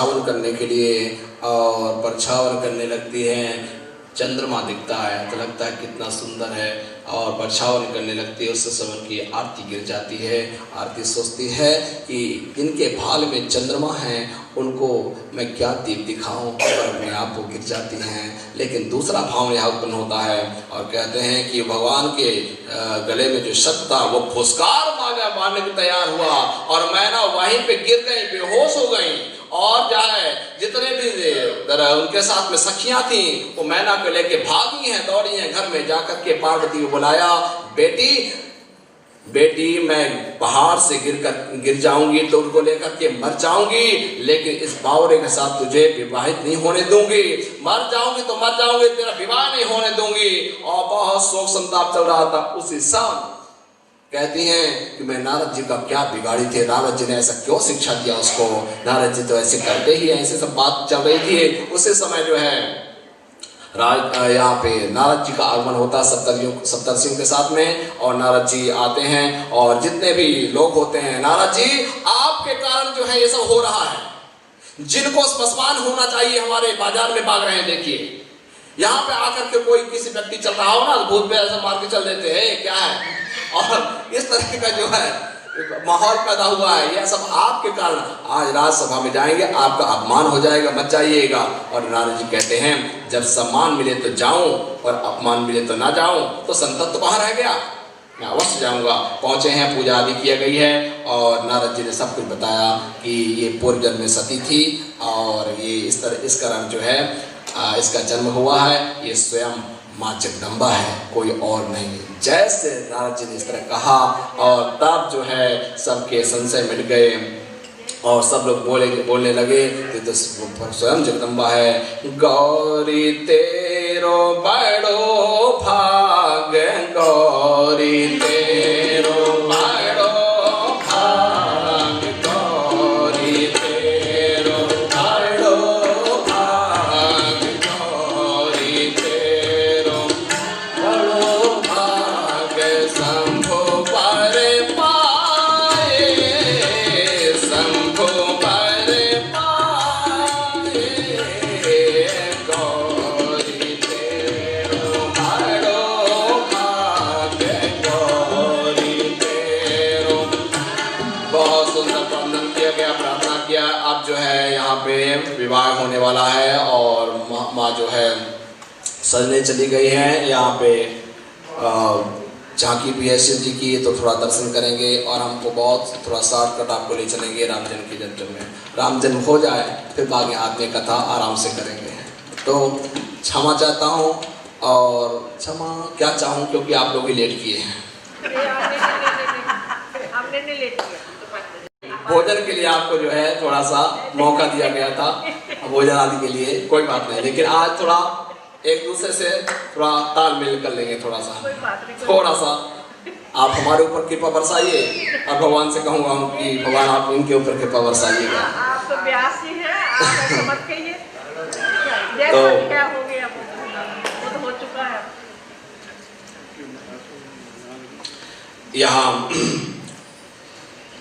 परछावन करने के लिए और परछावन करने लगती हैं। चंद्रमा दिखता है तो लगता है कितना सुंदर है और परछावन करने लगती है। उस समय की आरती गिर जाती है। आरती सोचती है कि जिनके भाल में चंद्रमा हैं उनको मैं क्या दीप दिखाऊं, पर अपने आप को गिर जाती हैं। लेकिन दूसरा भाव यहाँ उत्पन्न होता है और कहते हैं कि भगवान के गले में जो शब्द था वो फुसकार मारने को तैयार हुआ और मैना वहीं पे गिर गई, बेहोश हो गई। और जाए जितने भी उनके साथ में सखियां थी वो मैना को लेके भागी हैं, दौड़ी हैं। घर में जाकर के पार्वती को बुलाया, बेटी मैं पहाड़ से गिर जाऊंगी तो उनको लेकर के मर जाऊंगी, लेकिन इस बावरे के साथ तुझे विवाहित नहीं होने दूंगी। मर जाऊंगी तो मर जाऊंगी, तेरा विवाह नहीं होने दूंगी। और बहुत शोक संताप चल रहा था। उसी समय कहती हैं कि मैं नारद जी का क्या बिगाड़ी थे, नारद जी ने ऐसा क्यों शिक्षा दिया उसको, नारद जी तो ऐसे करते ही, ऐसे सब बात चल रही थी। उसी समय जो है यहाँ पे नारद जी का आगमन होता है सप्तर्षियों के साथ में। और नारद जी आते हैं और जितने भी लोग होते हैं, नारद जी आपके कारण जो है ये सब हो रहा है, जिनको स्मशान होना चाहिए हमारे बाजार में भाग रहे हैं। देखिए यहाँ पे आकर के कोई किसी व्यक्ति चल रहा हो ना, भूत पे ऐसा मार के चल देते हैं, क्या है, और इस तरह का जो है माहौल पैदा हुआ है, यह सब आपके कारण। आज राज्यसभा में जाएंगे, आपका अपमान हो जाएगा, मत जाइएगा। और नारद जी कहते हैं जब सम्मान मिले तो जाऊं और अपमान मिले तो ना जाऊं, तो संतत्व कहाँ रह गया, मैं अवश्य जाऊंगा। पहुंचे हैं, पूजा आदि किया गई है और नारद जी ने सब कुछ बताया कि ये पूर्व जन्म में सती थी और ये इस कारण जो है इसका जन्म हुआ है, ये स्वयं माँ जगदम्बा है, कोई और नहीं। जैसे नारद जी ने इस तरह कहा और तब जो है सबके संशय मिट गए और सब लोग बोलने लगे तो स्वयं जगदम्बा है। गौरी तेरो बड़ो भाग, गौरी तेरो बड़ो भाग, गौरी तेरो बड़ो भाग, गौरी तेरो बड़ो भाग। शंभु पर पाए, शंभु पर पाए, गौरी तेरो बड़ो भाग, गौरी तेरो। बहुत सुंदर वर्णन किया गया, प्रार्थना किया। अब जो है यहाँ पे विवाह होने वाला है और माँ जो है सजने चली गई हैं। यहाँ पे झांकी भी है शिव जी की, तो थोड़ा दर्शन करेंगे और हमको बहुत थोड़ा शॉर्टकट आपको ले चलेंगे राम जन्म की जन्म में। राम जन्म हो जाए फिर बाकी आगे कथा आराम से करेंगे। तो क्षमा चाहता हूँ और क्षमा क्या चाहूँ क्योंकि आप लोग ही लेट किए हैं। भोजन के लिए आपको जो है थोड़ा सा मौका दिया गया था भोजन आदि के लिए, कोई बात नहीं, लेकिन आज थोड़ा एक दूसरे से थोड़ा तालमेल कर लेंगे। थोड़ा सा आप हमारे ऊपर कृपा बरसाइए और भगवान से कहूँगा हम कि भगवान आप इनके ऊपर कृपा बरसाइएगा। आप तो व्यासी हैं, आप ऐसा मत कहिए। तो क्या हो गया, वो तो हो चुका है। यहाँ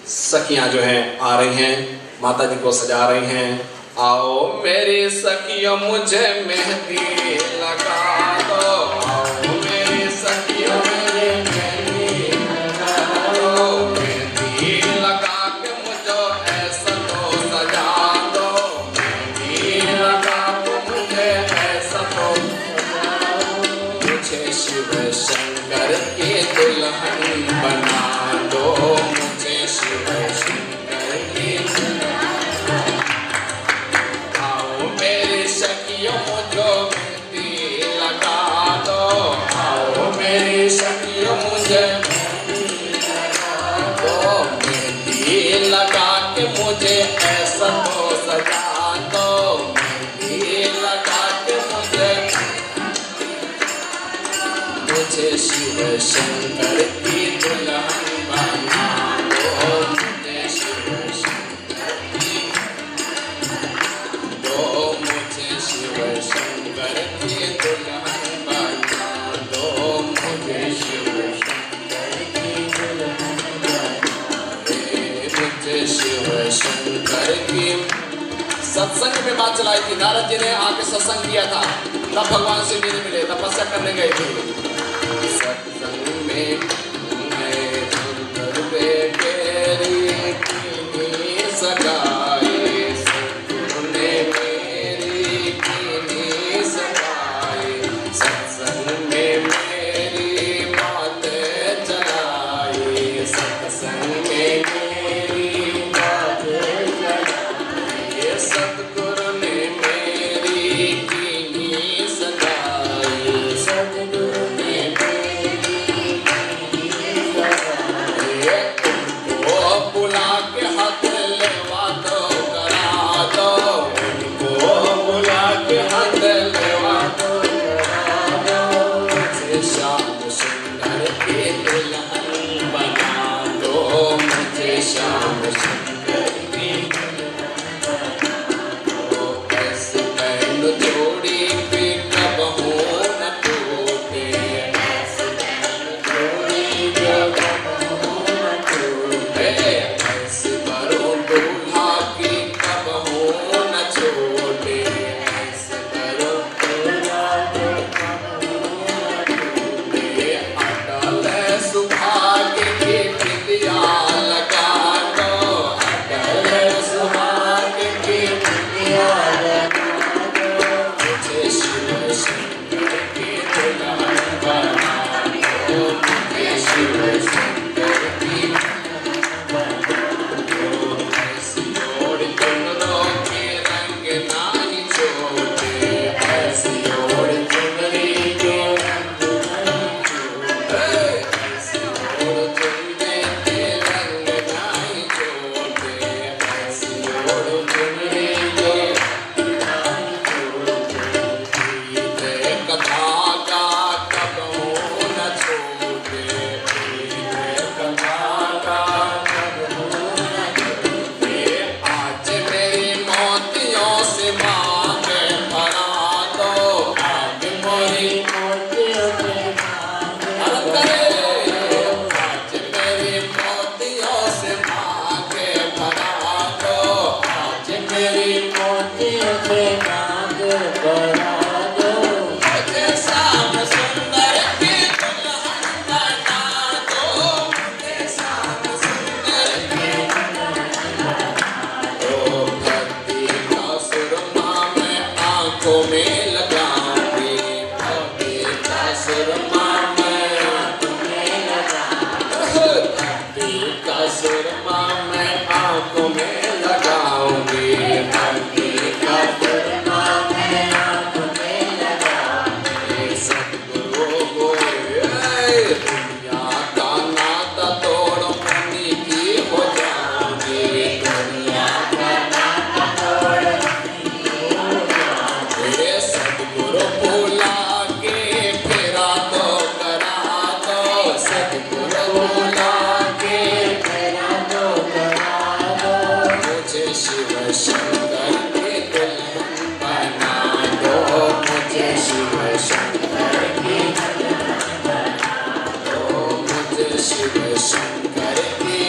सखियाँ जो हैं आ रही हैं, माता जी को सजा रही हैं। आओ मेरी सखियों मुझे मेहंदी लगा दो, आओ मेरी सखियों मुझे मेहंदी लगा दो, मेहंदी लगा के मुझे ऐसा तो सजा दो, मेहंदी लगा के मुझे ऐसा तो सजा दो, मुझे शिव शंकर की दुल्हन बना दो, मुझे शिव शंकर की मुझो मेहंदी लगा दो, आओ मेरी सखियों मुझे मेहंदी लगा दो, मेहंदी लगा के मुझे ऐसा तो सजा दो, मेहंदी लगा के मुझे शिव शंकर की दुल्हन बना दो, मुझे शिव शंकर की दो, मुझे शिव शंकर की दुल्हन बना दो, मुझे शिव शंकर की दुल्हन बना दे, मुझे शिव शंकर की सत्संग में बात चलाई थी। नारद जी ने आके सत्संग किया था, तब भगवान शिव जी ने मिले, तपस्या करने गए थे। सत्संग में सगाई सतगुरु ने मेरी कीनी सगाई, सत्संग में मेरी बात चलाई, सत्संग में मेरी बात चलाई, सतगुरु ने मेरी कीनी सगाई, सतगुरु ने मेरी कीनी सगाई। उनको बुला के हाथ लेवा दो करा दो, उनको बुला के हाथ लेवा दो करा दो, मुझे श्याम सुंदर के दुल्हन बना दो, मुझे श्याम सुंदर की दुल्हन बना दो। ऐसी बहन जोड़ी पे कबहू न टूटे, ऐसी बहन जोड़ी पे कबहू न टूटे, ऐसी बरो दूल्हा की कबहू न छोटे, ऐसी बरो दूल्हा की कबहू न टूटे। अटल सुभाग्य की विद्या लगा दो, अटल सुभाग्य की विद्या लगा दो, मुझे शिव शंकर की दुल्हन बना दो, मुझे शिव शंकर की ऐसी ओर चुनरों के रंग नाही छोटे, ऐसी ओर चुनरी के रंग नाही छोटे, ऐसी ओर चुनरी के रंग नाही छोटे, ऐसी ओर चुनरी के रंग नाही छोटे। गीते कथा का कबहू न छोटे, गीते कथा का कबहू न छोटे। आज मेरी मोतियों से मांग भरा दो, आज मेरी मोतियों से मांग भरा दो, आज मेरी मोतियों से मांग भरा दो, आज मेरी मोतियों से मांग भरा दो, मुझे श्याम सुंदर की दुल्हन बना दो, मुझे श्याम सुंदर की तो भक्ति का सुरमा मैं आंखों में लगाऊंगी, भक्ति का सुरमा मैं आंखों में लगाऊंगी, भक्ति का सुरमा मैं आंखों में लगाऊंगी, भक्ति का सुरमा मैं आंखों में लगाऊंगी। सतगुरु को दुनिया का नाता तोड़ मुनि की हो जाऊंगी, दुनिया का नाता तोड़ मुनि की हो जाऊंगी। सतगुरु बुला के फेरा तो करा दो, सतगुरु बुला के फेरा तो करा दो, मुझे शिव शंकर की दुल्हन बना दो, मुझे शिव शंकर की दुल्हन बना दो, मुझे शिव शंकर की,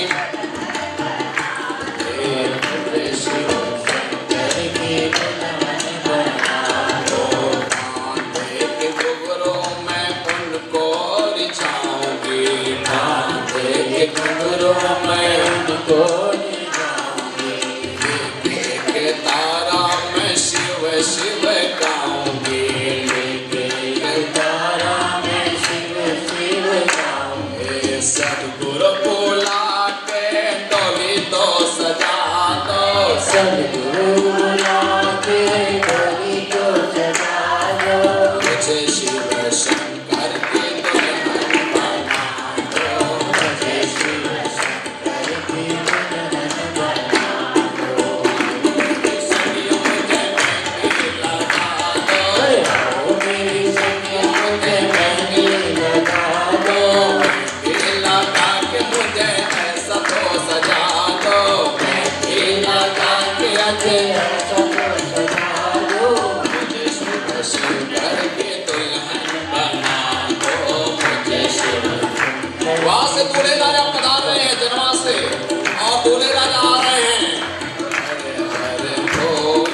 मुझे शिव शंकर की दुल्हन बना दो। कांधे के घुंघरू मैं उनको रिझाऊंगी, कांधे के घुंघरू मैं उनको रिझाऊंगी, लेके तारा मैं शिव शिव गाऊंगी, लेके तारा मैं शिव शिव गाऊंगी। सतगुरु बुला के डोली तो सजा दो, सतगुरु बुला के डोली तो सजा दो, मुझे शिव शंकर की दुल्हन बना दो, मुझे शिव शंकर की दुल्हन बना दो। मेरी सखियों मुझे मेहंदी लगा दो, मेरी सखियों मुझे मेहंदी लगा दो, मेहंदी लगा के मुझे ऐसा तो सजा दो, मेहंदी लगा के ऐसा तो सजा दो, मुझे शिव शंकर की दुल्हन बना दो, मुझे शिव। वहां से दूल्हे राजा पधार रहे हैं जनवा से, और दूल्हे राजा आ रहे हैं। हरे हरे बोल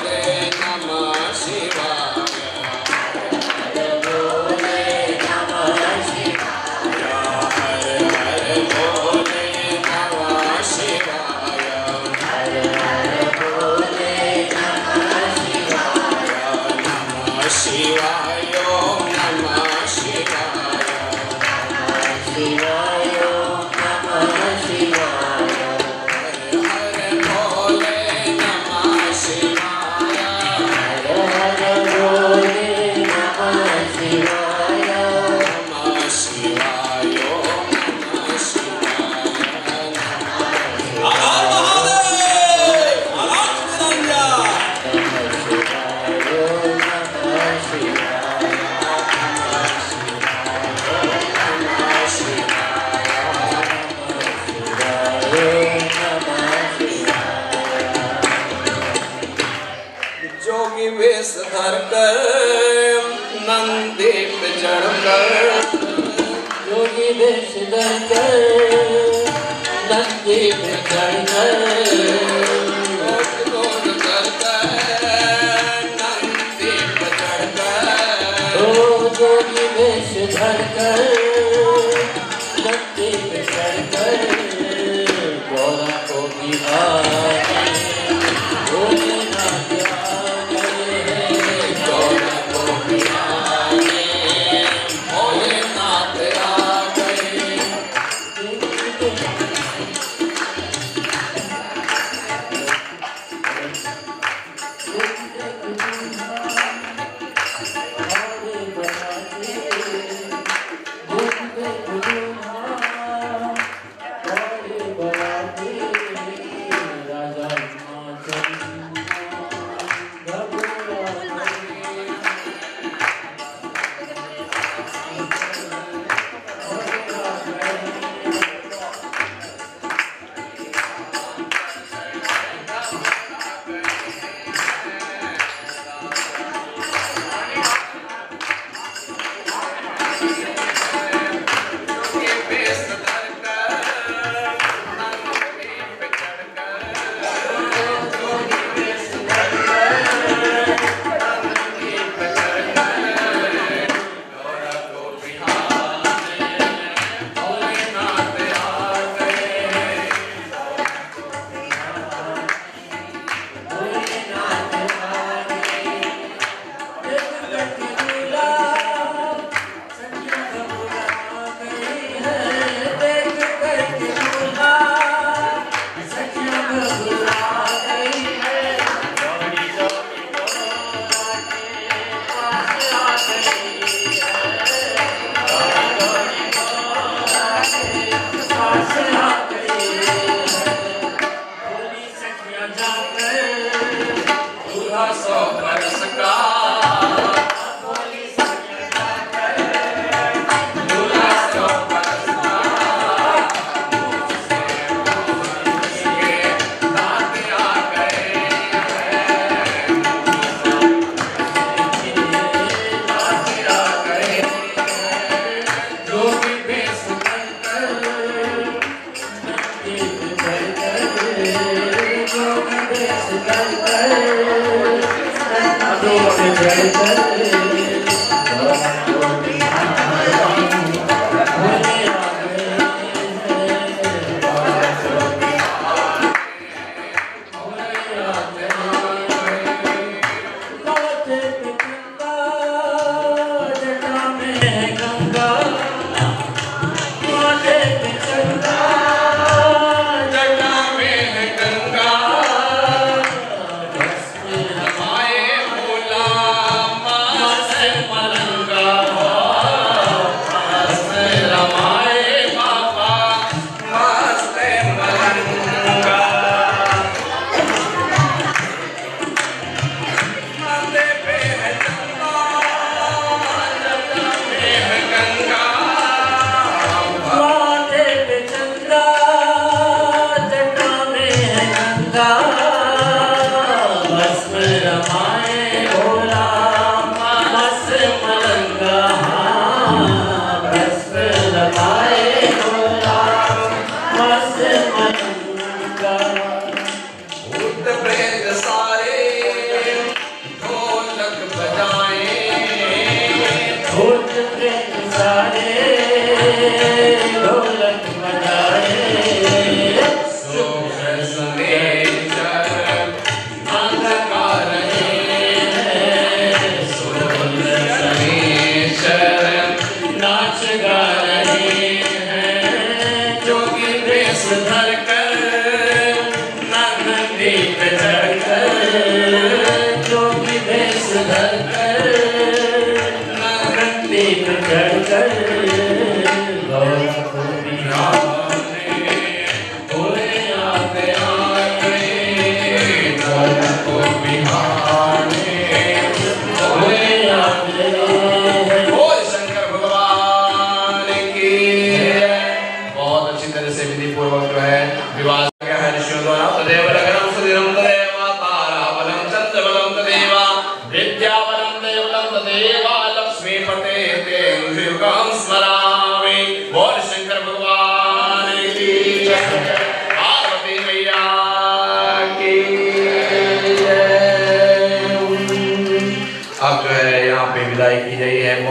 नंदी पे चढ़कर योगी वेश धरकर नंदी पे चढ़कर नंदी पे चढ़कर योगी वेश धरकर नंदी पे चढ़कर गौरा को बिहार भोलेनाथ आ गए गौरा को बिहाने भोलेनाथ आ गए।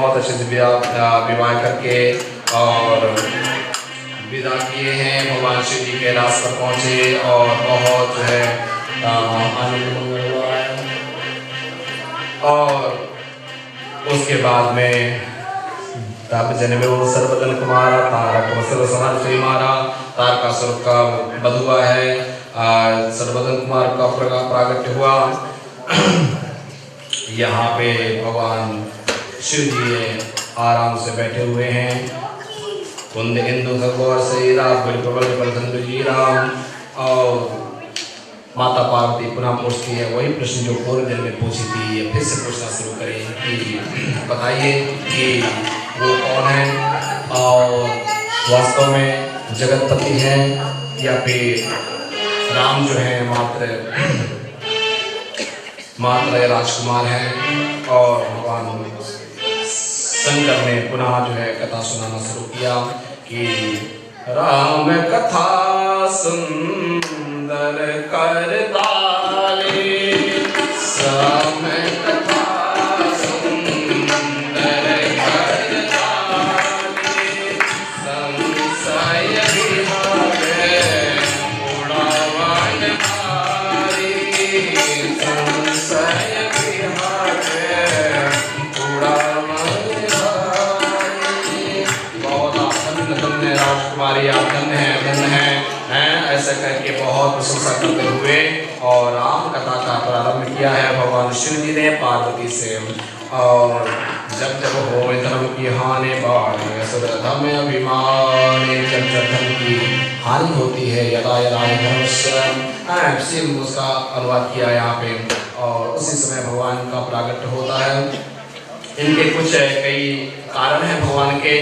बहुत अच्छे से विवाह करके और विदा किए हैं। भगवान शिव जी के रास पर पहुँचे और बहुत जो है आनंद मंगल हुआ है। और उसके बाद में तब जन्मे वो सर्वदन कुमारा तारक वसर समाज से मारा तारकासुर का वध हुआ है। सर्वदन कुमार का प्रागट्य हुआ। यहाँ पे भगवान शिव जी आराम से बैठे हुए हैं। कुंद इंदु सगौर सईरा राम। और माता पार्वती पुनः पूछती है वही प्रश्न जो पूर्व जन्म में पूछी थी, ये फिर से पूछना शुरू करें कि बताइए कि वो कौन है और वास्तव में जगतपति हैं या फिर राम जो है मात्र राजकुमार हैं। और भगवान शंकर ने पुनः जो है कथा सुनाना शुरू किया कि राम कथा सुंदर करताले राम कथा सुंदर करताले संशय विहारे उड़ावन हारी संशय विहारे उड़ावन हारी। बहुत धन्य राजकुमारी आप धन्य हैं ऐसा करके बहुत प्रशंसा करते हुए और राम कथा का प्रारंभ किया है भगवान शिव जी ने पार्वती से। और जब जब हो धर्म की हानि बाढ़ धर्म अभिमान, जब जब धर्म की हानि होती है यदा यदा धर्मस्य उसका अनुवाद किया यहाँ पे। और उसी समय भगवान का प्रागट्य होता है। इनके कुछ कई कारण हैं भगवान के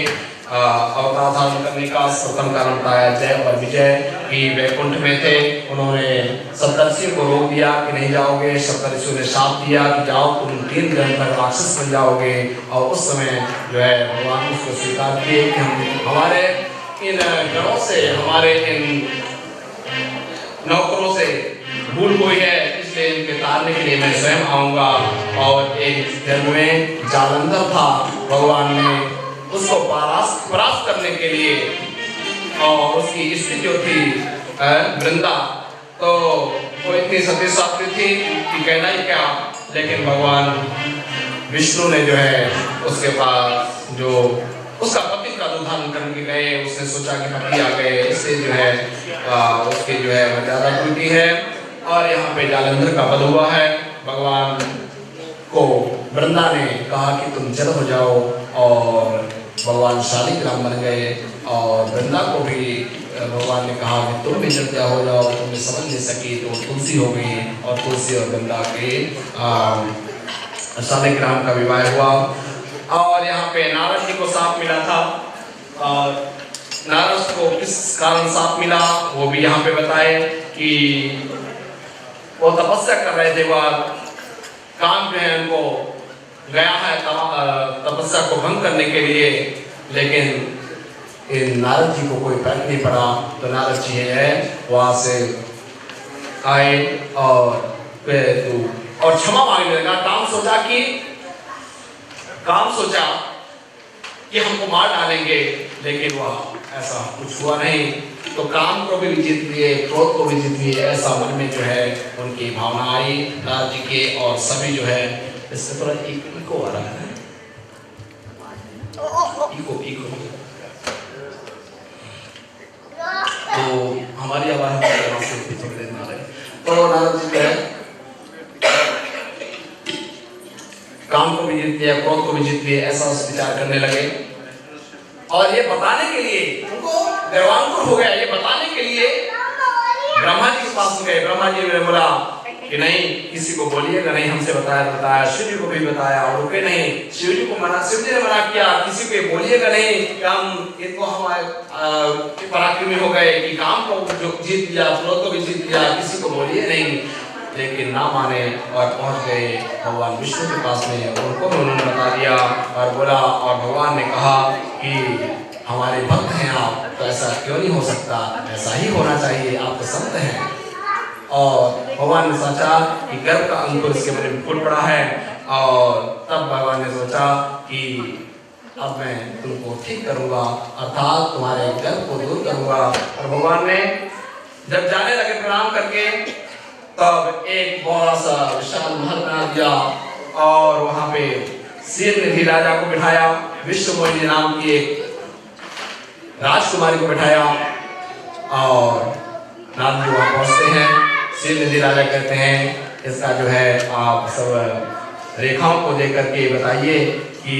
अवतार धारण करने का। प्रथम कारण बताया जय और विजय की वैकुंठ में थे। उन्होंने सप्तर्षियों को रोक दिया कि नहीं जाओगे। सप्तर्षियों ने शाप दिया कि जाओ तुम 3 दिन तक राक्षस बन जाओगे। और उस समय जो है भगवान उसको स्वीकार किए कि हम हमारे इन गणों से हमारे इन नौकरों से भूल कोई है, इसलिए इनके तारने के लिए मैं स्वयं आऊँगा। और एक जन्म में जालंधर था, भगवान ने उसको परास्त करने के लिए और उसकी स्त्री जो थी वृंदा, तो वो इतनी सती सात्वी थी कि कहना ही क्या। लेकिन भगवान विष्णु ने जो है उसके पास जो उसका पति का रूप धारण करने गए, उसने सोचा कि पति आ गए, इससे जो है उसकी जो है मर्यादा टूटी है। और यहाँ पे जालंधर का वध हुआ है। भगवान को वृंदा ने कहा कि तुम जल हो जाओ और भगवान शालिग्राम बन गए। और वृंदा को भी भगवान ने कहा कि तुम भी जल हो जाओ, तुमने समझ नहीं सकी तो तुलसी हो गई। और तुलसी और वृंदा के शालिग्राम का विवाह हुआ। और यहाँ पे नारद जी को साप मिला था। और नारद को किस कारण साप मिला वो भी यहाँ पे बताए कि वो तपस्या कर रहे थे। वह काम जो है उनको गया है तपस्या को भंग करने के लिए, लेकिन नारद जी को कोई फर्क नहीं पड़ा। तो नारद जी है वहाँ से आए और क्षमा मांगने लगा। काम सोचा कि हमको मार डालेंगे, लेकिन वह ऐसा कुछ हुआ नहीं। तो काम को भी जीत लिए, क्रोध को भी जीत लिए। ऐसा मन में जो है उनकी भावना आई नारद जी के। और सभी जो है इससे थोड़ा इको आ रहा है, इको तो हमारी आवाज तो नारद जी काम को भी जीत लिया, क्रोध को भी जीत लिया, ऐसा विचार करने लगे। और ये बताने के लिए उनको गर्वांकुर हो गया। ये बताने के लिए ब्रह्मा जी के पास गए। ब्रह्मा जी ने बोला कि नहीं किसी को बोलिएगा नहीं, हमसे बताया। शिव जी को भी बताया और रुके नहीं। शिव जी ने मना किया किसी को बोलिएगा नहीं। काम इनको हमारे पराक्रमी हो गए कि काम को जो जीत लिया, क्रोध को भी जीत लिया, किसी को बोलिए नहीं। लेकिन ना माने और पहुंच गए भगवान विष्णु के पास में। उनको उन्होंने बता दिया और बोला। और भगवान ने कहा कि हमारे भक्त हैं आप, तो ऐसा क्यों नहीं हो सकता, ऐसा ही होना चाहिए, आप तो संत हैं। और भगवान ने सोचा कि गर्भ का अंकुर इसके मन में फूट पड़ा है। और तब भगवान ने सोचा कि अब मैं तुमको ठीक करूंगा, अर्थात तुम्हारे गर्व को दूर करूंगा। और भगवान ने जब जाने लगे प्रणाम करके, तब एक बड़ा सा विशाल महल बना दिया और वहां पे सिरनिधि राजा को बिठाया, विश्वमोहिनी नाम की एक राजकुमारी को बिठाया। और नाथ जी वहां पहुंचते हैं, सिरनिधि राजा कहते हैं इसका जो है आप सब रेखाओं को देख करके बताइए कि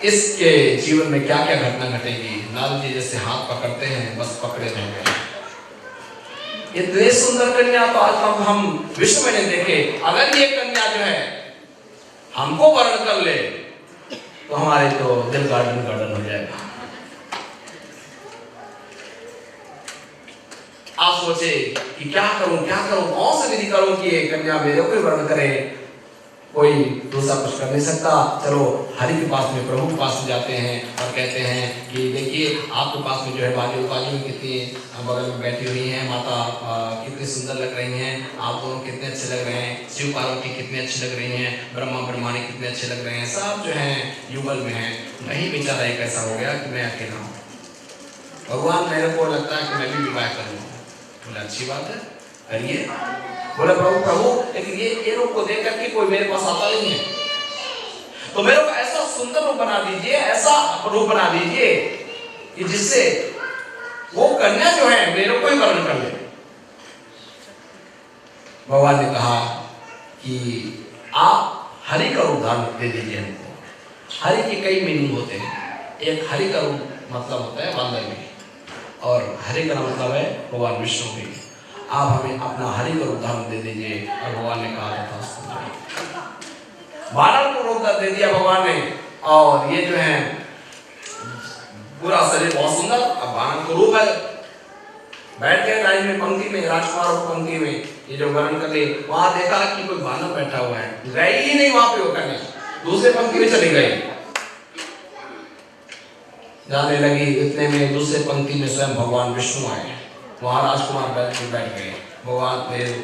इसके जीवन में क्या क्या घटना घटेगी। नारद जी जैसे हाथ पकड़ते हैं, बस पकड़े रह गए। इतनी सुंदर कन्या तो आज तक हम विश्व में नहीं देखे। अगर ये कन्या जो है हमको वर्ण कर ले तो हमारे तो दिल गार्डन गार्डन हो जाएगा। आप सोचे कि क्या करूं, कौन सी विधि करूं कि ये कन्या मेरे को वर्ण करे। कोई दूसरा कुछ कर नहीं सकता। चलो हरि के पास में, प्रभु के पास में जाते हैं और कहते हैं कि देखिए आपके पास में जो है बाजू में कितनी बगल में बैठी हुई हैं माता, कितनी सुंदर लग रही हैं, आप दोनों कितने अच्छे लग रहे हैं, शिव पार्वती कितनी अच्छी लग रही हैं, ब्रह्मा ब्रह्माणी कितने अच्छे लग रहे हैं, सब जो हैं युगल में हैं। नहीं बेचारा एक ऐसा हो गया कि मैं अकेला हूँ। भगवान मेरे को लगता है कि मैं भी विवाह कर लूँ। बोले अच्छी बात है, करिए। बोले प्रभु लेकिन ये रूप को देख करके कोई मेरे पास आता नहीं है, तो मेरे को ऐसा सुंदर रूप बना दीजिए, ऐसा रूप बना दीजिए कि जिससे वो कन्या जो है मेरे को ही वर्ण कर ले। भगवान ने कहा कि आप हरि का रूप धारण दे दीजिए हमको। हरि के कई मीनिंग होते हैं। एक हरि का रूप मतलब होता है वाल्मीकि, और हरि का मतलब है भगवान विष्णु भी। आप हमें अपना हरि का रूप धारण दे दीजिए। और भगवान ने कहा था बानर को रूप दे दिया भगवान ने। और ये जो है पूरा शरीर बहुत सुंदर, अब बानर को रूप है। बैठ गए लाइन में, पंक्ति में, राजकुमार पंक्ति में, ये जो वर्णन कर ले वहां देखा कि कोई बानर बैठा हुआ है, गई ही नहीं वहां पे वो करने, दूसरे पंक्ति में चली गई। जाने लगी, इतने में दूसरे पंक्ति में स्वयं भगवान विष्णु आए। वहां राजकुमार बैठ गए। भगवान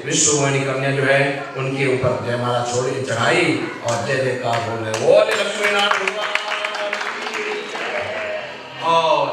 विश्वमोहिनी कन्या जो है उनके ऊपर जयमाला छोड़ी, चढ़ाई और जय जयकार बोल रहे, बोले लक्ष्मीनारायण भगवान। और